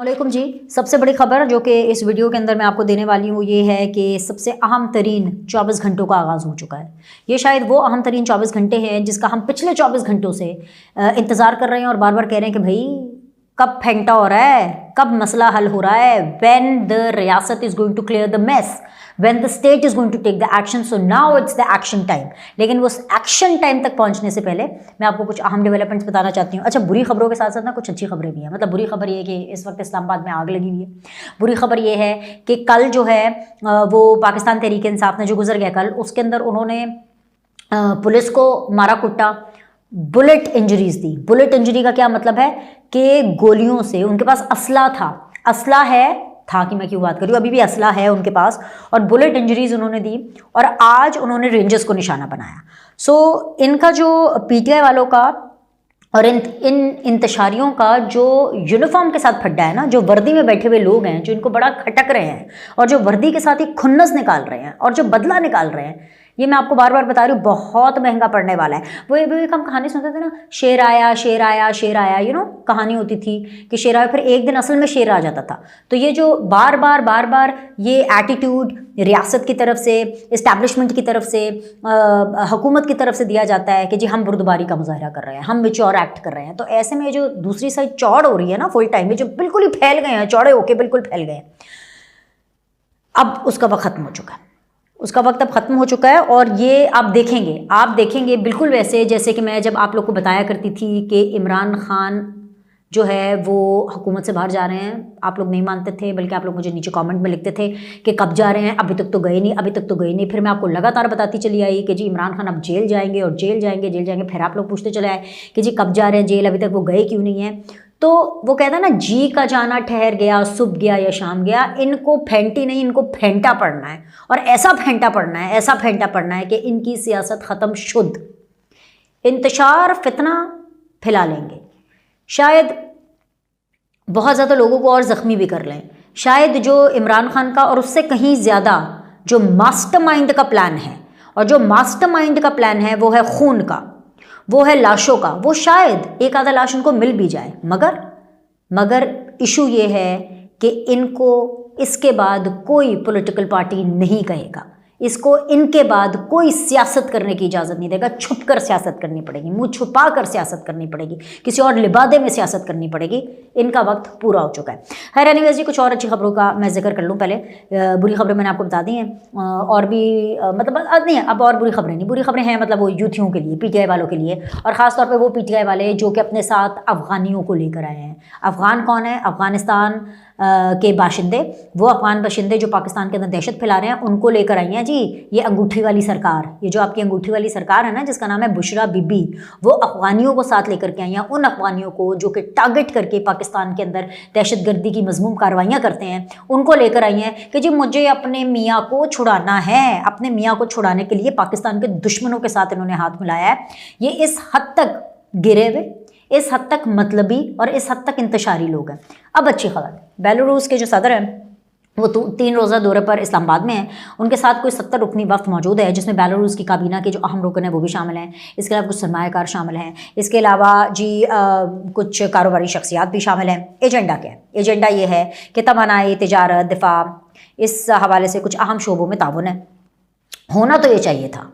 वालेकुम जी। सबसे बड़ी खबर जो कि इस वीडियो के अंदर मैं आपको देने वाली हूँ ये है कि सबसे अहम तरीन 24 घंटों का आगाज़ हो चुका है। ये शायद वो अहम तरीन 24 घंटे हैं जिसका हम पिछले 24 घंटों से इंतज़ार कर रहे हैं और बार बार कह रहे हैं कि भाई कब फेंटा हो रहा है, कब मसला हल हो रहा है, व्हेन द रियासत is going to clear the mess, when the state is going to take the action, so now it's the action time. लेकिन उस एक्शन टाइम तक पहुंचने से पहले मैं आपको कुछ अहम डेवलपमेंट्स बताना चाहती हूँ। अच्छा, बुरी खबरों के साथ साथ ना कुछ अच्छी खबरें भी हैं। मतलब बुरी खबर ये है कि इस वक्त इस्लामाबाद में आग लगी हुई है। बुरी खबर ये है कि कल जो है वो पाकिस्तान तहरीक इंसाफ ने जो गुजर गया कल, उसके अंदर उन्होंने पुलिस को मारा कुटा, बुलेट इंजरीज दी। बुलेट इंजरी का क्या मतलब है कि गोलियों से, उनके पास असला था, असला है, था कि मैं क्यों बात कर रही हूँ, अभी भी असला है उनके पास, और बुलेट इंजरीज उन्होंने दी और आज उन्होंने रेंजर्स को निशाना बनाया। सो इनका जो पीटीआई वालों का और इन इंतशारियों का जो यूनिफॉर्म के साथ फड्डा है ना, जो वर्दी में बैठे हुए लोग हैं, जो इनको बड़ा खटक रहे हैं और जो वर्दी के साथ ही खुन्नस निकाल रहे हैं और जो बदला निकाल रहे हैं, ये मैं आपको बार बार बता रही हूँ, बहुत महंगा पड़ने वाला है। वो एक हम कहानी सुनते थे ना, शेर आया शेर आया शेर आया, कहानी होती थी कि शेर आया, फिर एक दिन असल में शेर आ जाता था। तो ये जो बार बार ये एटीट्यूड रियासत की तरफ से, इस्टेब्लिशमेंट की तरफ से, हुकूमत की तरफ से दिया जाता है कि जी हम बुर्दबारी का मुजाहरा कर रहे हैं, हम मेच्योर एक्ट कर रहे हैं, तो ऐसे में जो दूसरी साइड चौड़ हो रही है ना फुल टाइम में, जो बिल्कुल ही फैल गए हैं, चौड़े होके बिल्कुल फैल गए हैं, अब उसका वक्त खत्म हो चुका है। उसका वक्त अब ख़त्म हो चुका है और ये आप देखेंगे बिल्कुल वैसे जैसे कि मैं जब आप लोग को बताया करती थी कि इमरान खान जो है वो हुकूमत से बाहर जा रहे हैं। आप लोग नहीं मानते थे, बल्कि आप लोग मुझे नीचे कमेंट में लिखते थे कि कब जा रहे हैं, अभी तक तो गए नहीं, अभी तक तो गए नहीं। फिर मैं आपको लगातार बताती चली आई कि जी इमरान खान अब जेल जाएंगे और जेल जाएंगे। फिर आप लोग पूछते चले आए कि जी कब जा रहे हैं जेल, अभी तक वो गए क्यों नहीं है। तो वो कहता है ना, जी का जाना ठहर गया, सुबह गया या शाम गया। इनको फेंटी नहीं, इनको फेंटा पड़ना है, और ऐसा फेंटा पड़ना है कि इनकी सियासत ख़त्म शुद्ध, इंतशार फितना फैला लेंगे, शायद बहुत ज़्यादा लोगों को और ज़ख्मी भी कर लें। शायद जो इमरान खान का और उससे कहीं ज़्यादा जो मास्टरमाइंड का प्लान है, और जो मास्टरमाइंड का प्लान है वो है खून का, वो है लाशों का, वो शायद एक आधा लाश उनको मिल भी जाए। मगर इशू ये है कि इनको इसके बाद कोई पॉलिटिकल पार्टी नहीं कहेगा, इसको इनके बाद कोई सियासत करने की इजाज़त नहीं देगा। छुप कर सियासत करनी पड़ेगी, मुंह छुपा कर सियासत करनी पड़ेगी, किसी और लिबादे में सियासत करनी पड़ेगी। इनका वक्त पूरा हो चुका है। खैर एनीवेज जी, कुछ और अच्छी खबरों का मैं जिक्र कर लूँ पहले। बुरी खबरें मैंने आपको बता दी हैं, और भी मतलब नहीं, अब और बुरी खबरें नहीं, बुरी खबरें हैं मतलब वो यूथियों के लिए, पीटीआई वालों के लिए, और ख़ासतौर पर वो पीटीआई वाले जो कि अपने साथ अफ़गानियों को लेकर आए हैं। अफ़गान कौन है? अफ़गानिस्तान के बाशिंदे, वो अफ़गान बाशिंदे जो पाकिस्तान के अंदर दहशत फैला रहे हैं, उनको लेकर आई हैं जी ये अंगूठी वाली सरकार। ये जो आपकी अंगूठी वाली सरकार है ना, जिसका नाम है बुशरा बीबी, वो अफ़गानियों को साथ लेकर के आई हैं। उन अफ़गानियों को जो कि टारगेट करके पाकिस्तान के अंदर दहशतगर्दी की मज़मूम कार्रवाइयाँ करते हैं, उनको लेकर आई हैं कि जी मुझे अपने मियाँ को छुड़ाना है। अपने मियाँ को छुड़ाने के लिए पाकिस्तान के दुश्मनों के साथ इन्होंने हाथ मिलाया है। ये इस हद तक गिरे हुए, इस हद तक मतलबी और इस हद तक इंतशारी लोग हैं। अब अच्छी खबर, बेलारूस के जो सदर हैं वो 3 रोज़ा दौरे पर इस्लामाबाद में हैं। उनके साथ कोई 70 रुकनी वफ्द मौजूद है, जिसमें बेलारूस की काबीना के जो अहम रुकन हैं वो भी शामिल हैं। इसके अलावा कुछ सरमायाकार शामिल हैं। इसके अलावा जी कुछ कारोबारी शख्सियात भी शामिल हैं। एजेंडा क्या है? एजेंडा ये है कि तवानाई, तिजारत, दिफा, इस हवाले से कुछ अहम शोबों में ताउन है। होना तो ये चाहिए था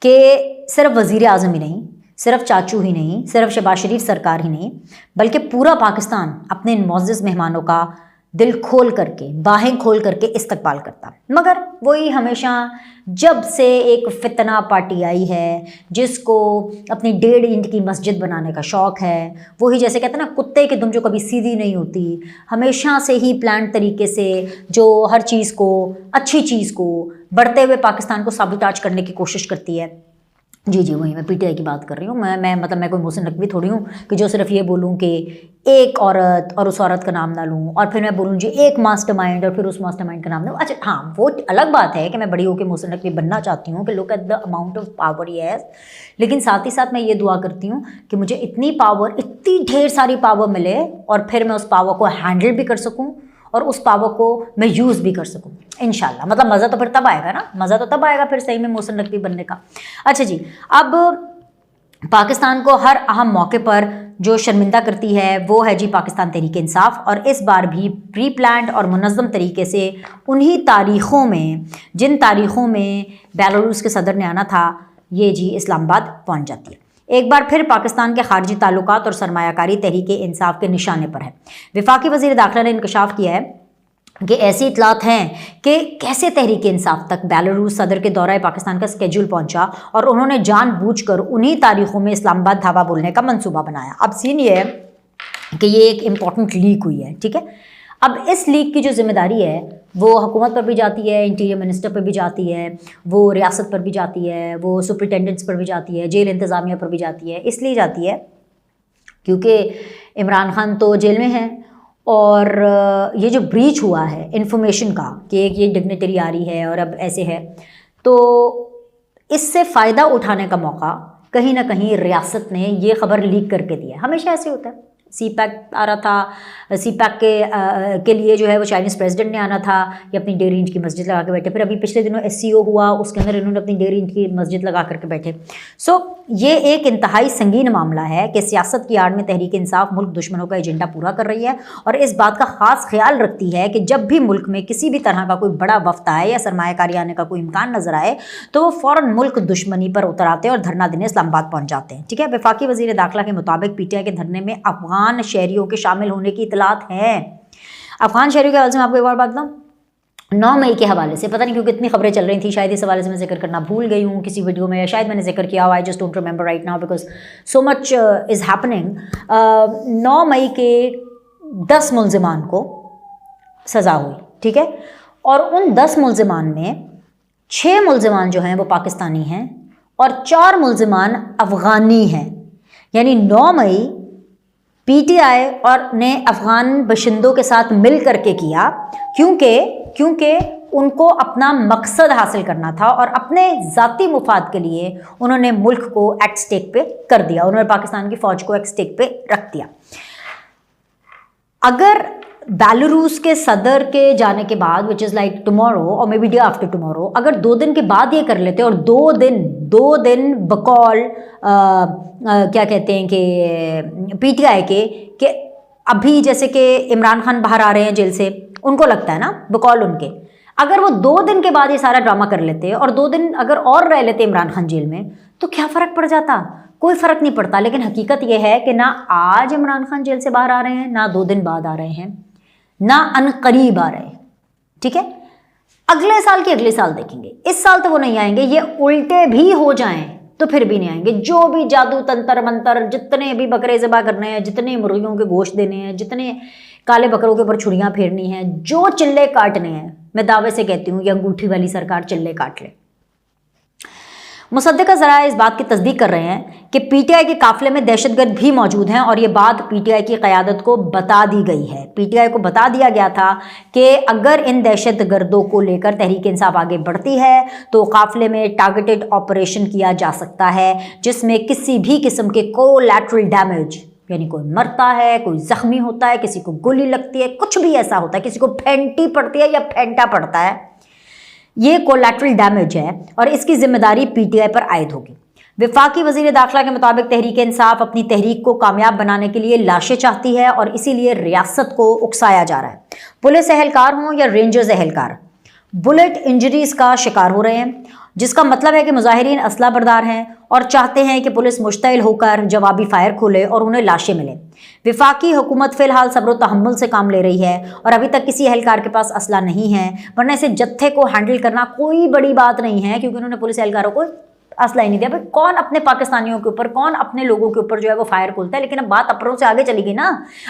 कि सिर्फ वज़ीर आज़म ही नहीं, सिर्फ चाचू ही नहीं, सिर्फ शहबाज शरीफ सरकार ही नहीं, बल्कि पूरा पाकिस्तान अपने इन मुअज़्ज़ज़ मेहमानों का दिल खोल करके, बाहें खोल करके इस्तकबाल करता। मगर वही हमेशा, जब से एक फितना पार्टी आई है जिसको अपनी 1.5 ईंट की मस्जिद बनाने का शौक़ है, वही जैसे कहते हैं ना कुत्ते की दुम जो कभी सीधी नहीं होती, हमेशा से ही प्लान तरीके से जो हर चीज़ को, अच्छी चीज़ को, बढ़ते हुए पाकिस्तान को साबिताज करने की कोशिश करती है। जी वही मैं पीटीआई की बात कर रही हूँ। मैं कोई मोहसिन नकवी थोड़ी हूँ कि जो सिर्फ ये बोलूँ कि एक औरत और उस औरत का नाम ना लूँ, और फिर मैं बोलूँ जी एक मास्टरमाइंड और फिर उस मास्टरमाइंड का नाम लूँ। अच्छा हाँ, वो अलग बात है कि मैं बड़ी होकर मोहसिन नकवी बनना चाहती हूँ कि look at the amount of power ही है, लेकिन साथ ही साथ मैं ये दुआ करती हूँ कि मुझे इतनी पावर, इतनी ढेर सारी पावर मिले और फिर मैं उस पावर को हैंडल भी कर सकूँ और उस पावर को मैं यूज़ भी कर सकूँ इंशाल्लाह। मतलब मज़ा तो फिर तब आएगा ना, मज़ा तो तब आएगा फिर सही में मोहसिन नकवी बनने का। अच्छा जी, अब पाकिस्तान को हर अहम मौके पर जो शर्मिंदा करती है वो है जी पाकिस्तान तहरीक इंसाफ। और इस बार भी प्री प्लान्ड और मुनज़्ज़म तरीके से उन्हीं तारीख़ों में, जिन तारीख़ों में बेलारूस के सदर ने आना था, ये जी इस्लामाबाद पहुंच जाती है। एक बार फिर पाकिस्तान के खारजी ताल्लुकात और सरमायाकारी तहरीक इंसाफ के निशाने पर है। वफाकी वज़ीर दाखिला ने इंकशाफ किया है कि ऐसी इतलात हैं कि कैसे तहरीक इंसाफ तक बेलारूस सदर के दौरा पाकिस्तान का स्केड्यूल पहुंचा और उन्होंने जानबूझकर उन्हीं तारीखों में इस्लामाबाद धावा बोलने का मंसूबा बनाया। अब सीन ये है कि ये एक इम्पॉर्टेंट लीक हुई है, ठीक है। अब इस लीक की जो जिम्मेदारी है वो हुकूमत पर भी जाती है, इंटीरियर मिनिस्टर पर भी जाती है, वो रियासत पर भी जाती है, वो सुपरिटेंडेंट्स पर भी जाती है, जेल इंतज़ामिया पर भी जाती है। इसलिए जाती है क्योंकि इमरान खान तो जेल में है और ये जो ब्रीच हुआ है इन्फॉर्मेशन का कि एक ये डिग्नेटरी आ रही है और अब ऐसे है, तो इससे फ़ायदा उठाने का मौका कहीं ना कहीं रियासत ने ये खबर लीक करके दिया है। हमेशा ऐसे होता है। सी पैक आ रहा था, सी पैक के लिए जो है वो चाइनीज़ प्रेसिडेंट ने आना था, ये अपनी डेढ़ इंच की मस्जिद लगा के बैठे। फिर अभी पिछले दिनों SCO हुआ, उसके अंदर इन्होंने अपनी डेढ़ इंच की मस्जिद लगा करके बैठे। सो ये एक इंतहाई संगीन मामला है कि सियासत की आड़ में तहरीक इंसाफ मुल्क दुश्मनों का एजेंडा पूरा कर रही है और इस बात का ख़ास ख्याल रखती है कि जब भी मुल्क में किसी भी तरह का कोई बड़ा वफ्त आए या सरमायाकारी आने का कोई इम्कान नजर आए तो वो फ़ौरन मुल्क दुश्मनी पर उतर आते हैं और धरना देने इस्लामाबाद पहुँच जाते हैं, ठीक है। वफाकी वज़ीर दाखिला के मुताबिक PTI के धरने में अफगान शहरियों के शामिल होने की इतलात है। अफगान शहरियों के हवाले से मैं आपको एक और बात बताऊँ, 9 मई के हवाले से, पता नहीं क्यों कितनी खबरें चल रही थी, शायद इस हवाले से मैं जिक्र करना भूल गई हूँ किसी वीडियो में, शायद मैंने जिक्र किया हुआ, I just don't remember right now because so much is happening. 9 मई के 10 मुलजिमान को सज़ा हुई, ठीक है, और उन 10 मुलजिमान में 6 मुलजिमान जो हैं वो पाकिस्तानी हैं और 4 मुलजिमान अफ़गानी हैं। यानी 9 मई PTI और ने अफ़गान बशिंदों के साथ मिल करके किया क्योंकि उनको अपना मकसद हासिल करना था और अपने ज़ाती मुफाद के लिए उन्होंने मुल्क को एट स्टेक पे कर दिया, उन्होंने पाकिस्तान की फ़ौज को एट स्टेक पे रख दिया। अगर बेलारूस के सदर के जाने के बाद विच इज़ लाइक टुमारो और may be day after tomorrow, अगर 2 दिन के बाद ये कर लेते और 2 दिन बकौल क्या कहते हैं कि PTI के अभी जैसे कि इमरान खान बाहर आ रहे हैं जेल से, उनको लगता है ना बकौल उनके, अगर वो 2 दिन के बाद ये सारा ड्रामा कर लेते और 2 दिन अगर और रह लेते इमरान खान जेल में तो क्या फ़र्क पड़ जाता? कोई फ़र्क नहीं पड़ता। लेकिन हकीकत ये है कि ना आज इमरान खान जेल से बाहर आ रहे हैं, ना 2 दिन बाद आ रहे हैं, ना अनकरीब आ रहे हैं, ठीक है। अगले साल के अगले साल देखेंगे, इस साल तो वो नहीं आएंगे। ये उल्टे भी हो जाएं तो फिर भी नहीं आएंगे। जो भी जादू तंत्र मंत्र, जितने भी बकरे ज़बा करने हैं, जितने मुर्गियों के गोश्त देने हैं, जितने काले बकरों के ऊपर छुरियां फेरनी हैं, जो चिल्ले काटने हैं, मैं दावे से कहती हूँ ये अंगूठी वाली सरकार चिल्ले काट ले। मुसद्दिक़ा ज़रा इस बात की तस्दीक कर रहे हैं कि PTI के काफ़िले में दहशतगर्द भी मौजूद हैं और ये बात PTI की क़यादत को बता दी गई है। PTI को बता दिया गया था कि अगर इन दहशतगर्दों को लेकर तहरीक इंसाफ आगे बढ़ती है तो काफ़िले में टारगेटेड ऑपरेशन किया जा सकता है जिसमें किसी भी किस्म के कोलैटरल डैमेज, यानी कोई मरता है, कोई ज़ख्मी होता है, किसी को गोली लगती है, कुछ भी ऐसा होता है, किसी को फेंटी पड़ती है या फेंटा पड़ता है, ये कोलैटरल डैमेज है और इसकी जिम्मेदारी PTI पर आयद होगी। वफाकी वज़ीर दाखिला के मुताबिक तहरीक इंसाफ अपनी तहरीक को कामयाब बनाने के लिए लाशें चाहती है और इसीलिए रियासत को उकसाया जा रहा है। पुलिस एहलकार हों या रेंजर्स एहलकार बुलेट इंजरीज का शिकार हो रहे हैं, जिसका मतलब है कि मुजाहिरीन असला बरदार हैं और चाहते हैं कि पुलिस मुश्तइल होकर जवाबी फायर खोले और उन्हें लाशें मिलें। वफाकी हुकूमत फ़िलहाल सब्र व तहम्मुल से काम ले रही है और अभी तक किसी एहलकार के पास असला नहीं है, वरना इसे जत्थे को हैंडल करना कोई बड़ी बात नहीं है क्योंकि उन्होंने पुलिस एहलकारों को असला ही नहीं दिया। भाई कौन अपने पाकिस्तानियों के ऊपर, कौन अपने लोगों के ऊपर जो है वो फायर खोलता है। लेकिन अब बात अपनों से आगे चली गई ना,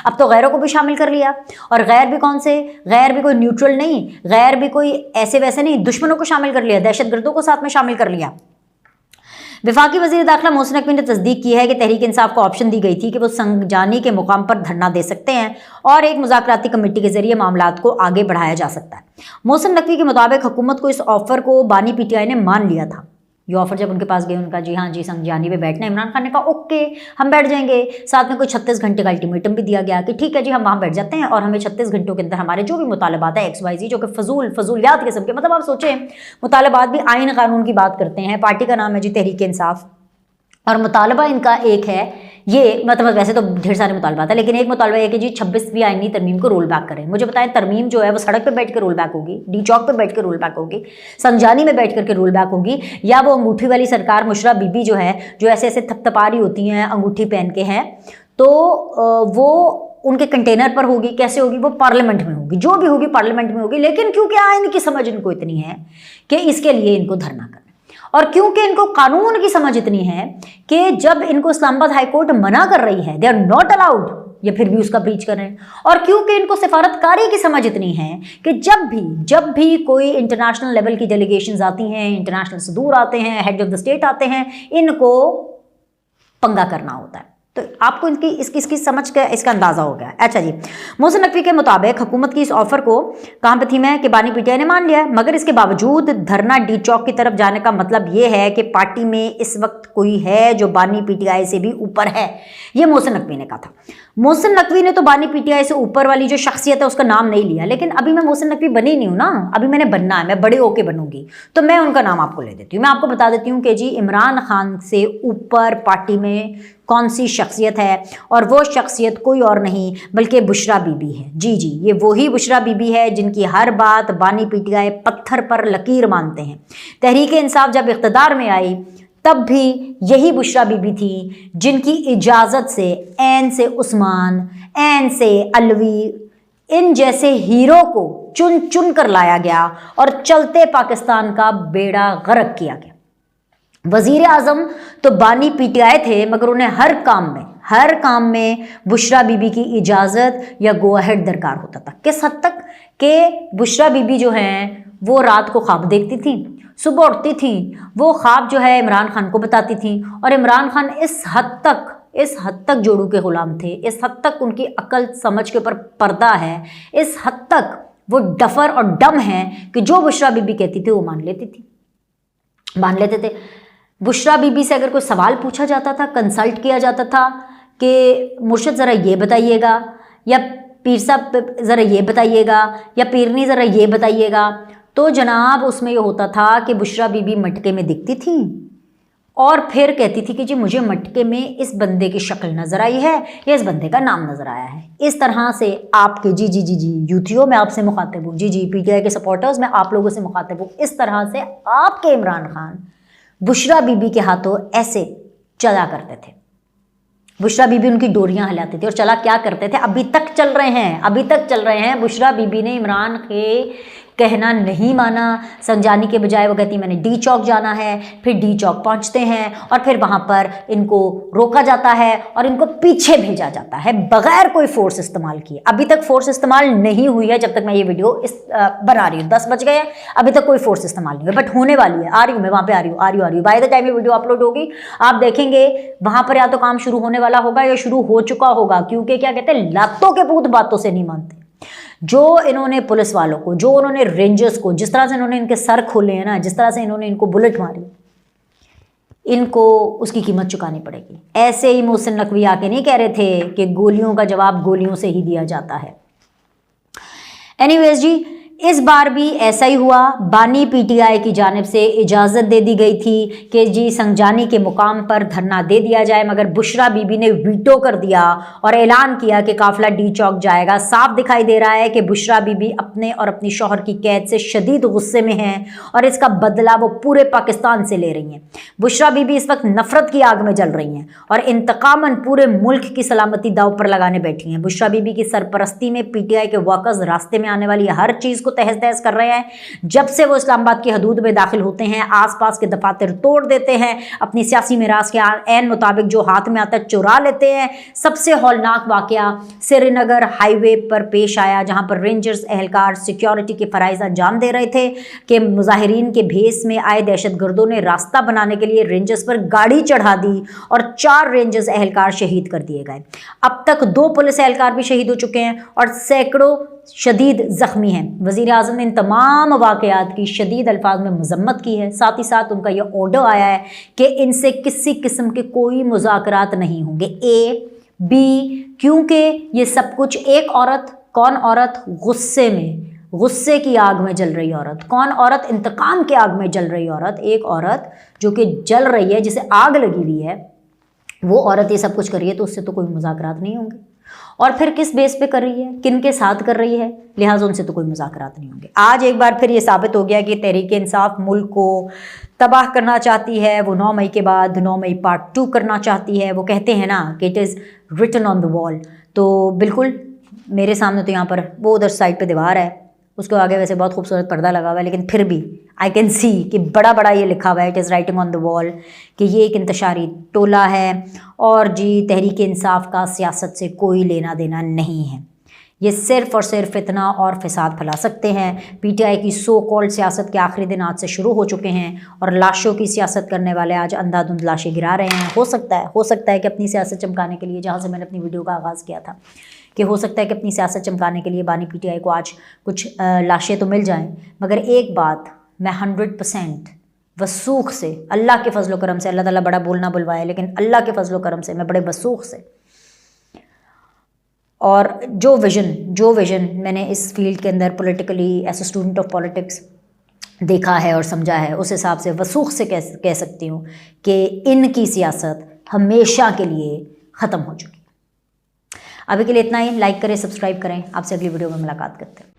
अब तो गैरों को भी शामिल कर लिया। और गैर भी कौन से, गैर भी कोई न्यूट्रल नहीं, गैर भी कोई ऐसे वैसे नहीं, दुश्मनों को शामिल कर लिया, दहशतगर्दों को साथ में शामिल कर लिया। वफाकी वज़ीर दाखिला मोहसिन नकवी ने तस्दीक की है कि तहरीक इंसाफ को ऑप्शन दी गई थी कि वो संगजानी के मुकाम पर धरना दे सकते हैं और एक मुज़ाकराती कमेटी के जरिए मामलात को आगे बढ़ाया जा सकता है। मोहसिन नकवी के मुताबिक हुकूमत को इस ऑफ़र को बानी PTI ने मान लिया था। ये ऑफर जब उनके पास गए, उनका जी हाँ जी संगजानी पे बैठना है। इमरान खान ने कहा ओके हम बैठ जाएंगे। साथ में कोई 36 घंटे का अल्टीमेटम भी दिया गया कि ठीक है जी हम वहाँ बैठ जाते हैं और हमें 36 घंटों के अंदर हमारे जो भी मुतालबात है XYZ जो कि फजूलियात किस्म के, मतलब आप सोचें मुतालबात भी आइन कानून की बात करते हैं। पार्टी का नाम है जी तहरीक इंसाफ और मुतालबा इनका एक है, ये मतलब वैसे तो ढेर सारे मुतालबा था, लेकिन एक मुतालबा है कि जी 26वीं आईनी तरमीम को रोल बैक करें। मुझे बताएं, तरमीम जो है वो सड़क पे बैठ के रोल बैक होगी, डी चौक पे बैठ के रोल बैक होगी, संजानी में बैठ करके रोल बैक होगी, या वो अंगूठी वाली सरकार मुशर्रफ बीबी जो है, जो ऐसे ऐसे थपथपा रही होती हैं अंगूठी पहन के हैं, तो वो उनके कंटेनर पर होगी? कैसे होगी? वो पार्लियामेंट में होगी, जो भी होगी पार्लियामेंट में होगी। लेकिन क्योंकि आइन की समझ इनको इतनी है कि इसके लिए इनको धरना करना, और क्योंकि इनको कानून की समझ इतनी है कि जब इनको इस्लामाबाद हाई कोर्ट मना कर रही है, दे आर नॉट अलाउड, ये फिर भी उसका ब्रीच कर रहे हैं, और क्योंकि इनको सिफारतकारी की समझ इतनी है कि जब भी कोई इंटरनेशनल लेवल की डेलीगेशंस आती हैं, इंटरनेशनल सदूर आते हैं, हेड ऑफ द स्टेट आते हैं, इनको पंगा करना होता है। तो आपको इसकी समझ का इसका अंदाजा हो गया। अच्छा जी, मोहसिन नकवी के मुताबिक हुकूमत की इस ऑफर को, कहाँ पे थी मैं, कि बानी पीटीआई ने मान लिया है, मगर इसके बावजूद धरना डी चौक की तरफ जाने का मतलब ये है कि पार्टी में इस वक्त कोई है जो बानी पीटीआई से भी ऊपर है। ये मोहसिन नकवी ने कहा था। मोहसिन नकवी ने तो बानी पीटीआई से ऊपर वाली जो शख्सियत है उसका नाम नहीं लिया, लेकिन अभी मैं मोहसिन नकवी बनी नहीं हूं ना, अभी मैंने बनना है, मैं बड़े होके बनूंगी, तो मैं उनका नाम आपको ले देती हूँ। मैं आपको बता देती हूँ कि जी इमरान खान से ऊपर पार्टी में कौन सी शख्सियत है, और वो शख्सियत कोई और नहीं बल्कि बुशरा बीबी है। जी जी, ये वही बुशरा बीबी है जिनकी हर बात बानी पीटीआई पत्थर पर लकीर मानते हैं। तहरीक इंसाफ जब इख्तिदार में आई तब भी यही बुशरा बीबी थी जिनकी इजाज़त से ऐन से उस्मान, ऐन से अलवी, इन जैसे हीरो को चुन चुन कर लाया गया और चलते पाकिस्तान का बेड़ा गर्क किया गया। वजीर आजम तो बानी पीटीआई थे, मगर उन्हें हर काम में बुशरा बीबी की इजाज़त या गो अहेड दरकार होता था। किस हद तक कि बुशरा बीबी जो हैं वो रात को ख्वाब देखती थी, सुबह उठती थी, वो ख्वाब जो है इमरान खान को बताती थी, और इमरान खान इस हद तक जोड़ू के गुलाम थे, इस हद तक उनकी अकल समझ के ऊपर पर्दा है, इस हद तक वो डफर और डम हैं कि जो बुशरा बीबी कहती थी वो मान लेते थे। बुशरा बीबी से अगर कोई सवाल पूछा जाता था, कंसल्ट किया जाता था कि मुर्शिद ज़रा ये बताइएगा, या पीर साहब ज़रा ये बताइएगा, या पीरनी ज़रा ये बताइएगा, तो जनाब उसमें ये होता था कि बुशरा बीबी मटके में दिखती थी और फिर कहती थी कि जी मुझे मटके में इस बंदे की शक्ल नज़र आई है या इस बंदे का नाम नज़र आया है। इस तरह से आपके जी यूथियों में आपसे मुखातिब हूँ, जी पीटीआई के सपोर्टर्स में आप लोगों से मुखातिब हूँ, इस तरह से आपके इमरान खान बुशरा बीबी के हाथों ऐसे चला करते थे। बुशरा बीबी उनकी डोरियां हिलाते थे और चला क्या करते थे, अभी तक चल रहे हैं। बुशरा बीबी ने इमरान के कहना नहीं माना, संजानी के बजाय वो कहती मैंने डी चौक जाना है, फिर डी चौक पहुंचते हैं और फिर वहां पर इनको रोका जाता है और इनको पीछे भेजा जाता है बगैर कोई फोर्स इस्तेमाल किए। अभी तक फोर्स इस्तेमाल नहीं हुई है, जब तक मैं ये वीडियो बना रही हूँ। 10 बज गए, अभी तक कोई फोर्स इस्तेमाल नहीं हुआ, बट होने वाली है। आ रही हूँ मैं, वहाँ पे आ रही हूँ। बाय द टाइम ये वीडियो अपलोड होगी आप देखेंगे वहां पर या तो काम शुरू होने वाला होगा या शुरू हो चुका होगा, क्योंकि क्या कहते हैं, लातों के भूत बातों से नहीं मानते। जो इन्होंने पुलिस वालों को, जो उन्होंने रेंजर्स को, जिस तरह से इन्होंने इनके सर खोले हैं ना, जिस तरह से इन्होंने इनको बुलेट मारी, इनको उसकी कीमत चुकानी पड़ेगी। ऐसे ही मोहसिन नकवी आके नहीं कह रहे थे कि गोलियों का जवाब गोलियों से ही दिया जाता है। एनीवेज जी, इस बार भी ऐसा ही हुआ। बानी पीटीआई की जानिब से इजाज़त दे दी गई थी कि जी संजानी के मुकाम पर धरना दे दिया जाए, मगर बुशरा बीबी ने वीटो कर दिया और ऐलान किया कि काफिला डी चौक जाएगा। साफ दिखाई दे रहा है कि बुशरा बीबी अपने और अपनी शौहर की कैद से शदीद गुस्से में हैं और इसका बदला वो पूरे पाकिस्तान से ले रही हैं। बुशरा बीबी इस वक्त नफरत की आग में जल रही हैं और इंतकामन पूरे मुल्क की सलामती दाव पर लगाने बैठी हैं। बुशरा बीबी की सरपरस्ती में पीटीआई के वर्कर्स रास्ते में आने वाली हर चीज़ को तहस तहस कर रहे हैं। जब से वो इस्लामाबाद की हदूद में दाखिल होते हैं, आसपास के दफातर तोड़ देते हैं, अपनी सियासी मिरास के ऐन मुताबिक जो हाथ में आता है चुरा लेते हैं। सबसे हौलनाक वाकया श्रीनगर हाईवे पर पेश आया, जहां पर रेंजर्स एहलकार सिक्योरिटी के फराइज अंजाम दे रहे थे कि मुजाहिरीन के भेस में आए दहशतगर्दों ने रास्ता बनाने के लिए रेंजर्स पर गाड़ी चढ़ा दी और 4 रेंजर्स एहलकार शहीद कर दिए गए। अब तक 2 पुलिस एहलकार भी शहीद हो चुके हैं और सैकड़ों शदीद ज़ख्मी हैं। वज़ीर आज़म ने इन तमाम वाक़यात की शदीद अल्फाज में मज़म्मत की है। साथ ही साथ उनका यह ऑर्डर आया है कि इनसे किसी किस्म के कोई मुज़ाकरात नहीं होंगे। A, B, क्योंकि ये सब कुछ एक औरत, कौन औरत, गुस्से की आग में जल रही औरत, कौन औरत, इंतकाम की आग में जल रही औरत, एक औरत जो कि जल रही है, जिसे आग लगी हुई है, वो औरत ये सब कुछ कर रही है तो उससे तो कोई मुज़ाकरात नहीं होंगे। और फिर किस बेस पे कर रही है, किन के साथ कर रही है, लिहाजा उनसे तो कोई मुज़ाकरात नहीं होंगे। आज एक बार फिर ये साबित हो गया कि तहरीक-ए-इंसाफ मुल्क को तबाह करना चाहती है। वो 9 मई के बाद 9 मई पार्ट 2 करना चाहती है। वो कहते हैं ना कि it is written on the wall. तो बिल्कुल मेरे सामने तो यहाँ पर वो उधर साइड पे दीवार है, उसके आगे वैसे बहुत खूबसूरत पर्दा लगा हुआ है, लेकिन फिर भी आई कैन सी कि बड़ा बड़ा ये लिखा हुआ है, it is writing on the wall, कि ये एक इंतशारी टोला है और जी तहरीक इंसाफ का सियासत से कोई लेना देना नहीं है। ये सिर्फ़ और सिर्फ फितना और फसाद फैला सकते हैं। पीटीआई की सो कॉल्ड सियासत के आखिरी दिन आज से शुरू हो चुके हैं और लाशों की सियासत करने वाले आज अंधाधुंध लाशें गिरा रहे हैं। हो सकता है कि अपनी सियासत चमकाने के लिए, जहाँ से मैंने अपनी वीडियो का आगाज़ किया था, कि हो सकता है कि अपनी सियासत चमकाने के लिए बानी पीटीआई को आज कुछ लाशें तो मिल जाएं, मगर एक बात मैं 100% वसूख से, अल्लाह के फजलो करम से, अल्लाह ताला बड़ा बोलना बुलवाए, लेकिन अल्लाह के फजलो करम से मैं बड़े वसूख से, और जो विज़न मैंने इस फील्ड के अंदर politically as a student of politics देखा है और समझा है, उस हिसाब से वसूख से कह सकती हूँ कि इनकी सियासत हमेशा के लिए ख़त्म हो चुकी है। अभी के लिए इतना ही। लाइक करें, सब्सक्राइब करें। आपसे अगली वीडियो में मुलाकात करते हैं।